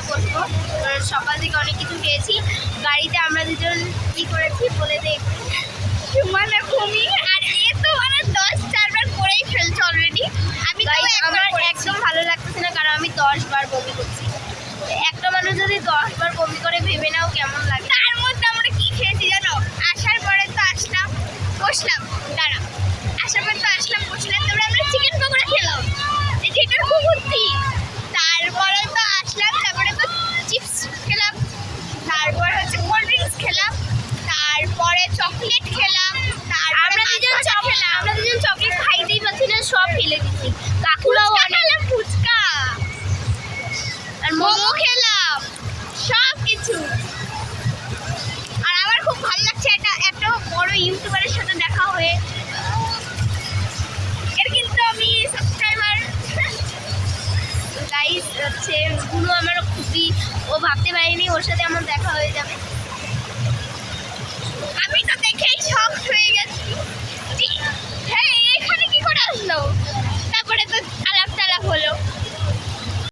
এসে বসবো। সকাল থেকে অনেক কিছু খেয়েছি। গাড়িতে আমরা দুজন কি করেছি বলে দেখ, মানে ভূমি আর এ তো মানে 10 বার করেই ফেলছে অলরেডি। আমি তো আমার একদম ভালো লাগতেছে না, কারণ আমি 10 বার বমি করছি। একটা মানুষ যদি 10 বার বমি করে ভেবে নাও কেমন লাগে। তার মধ্যে আমরা কি খেয়েছি জানো? আসার পরে তো আসলাম, বসলাম, দাঁড়া, আসার পরে তো আসলাম, বসলাম, তারপরে আমরা চিকেন পকোড়া খেলাম, যেটার খুব বুদ্ধি। তারপরে তো আসলাম, তারপরে তো চিপস খেলাম, তারপর হচ্ছে কোল্ড ড্রিঙ্কস খেলাম, তারপরে চকলেট খেলাম, আমরা দুজন চকলেট খাইতেই পাচ্ছি না, সব ফেলে দিচ্ছি। কাকুরাও খেলাম, ফুচকা আর মোমো খেলাম, সব কিছু। আর আমার খুব ভালো লাগছে, একটা বড় ইউটিউবারের সাথে দেখা হয়ে। এর কিন্তু আমি সাবস্ক্রাইবার গাইস হচ্ছে গুলো আমার খুবই, ও ভাবতে পারিনি ওর সাথে আমার দেখা হয়ে যাবে। আমি তো দেখেই শখ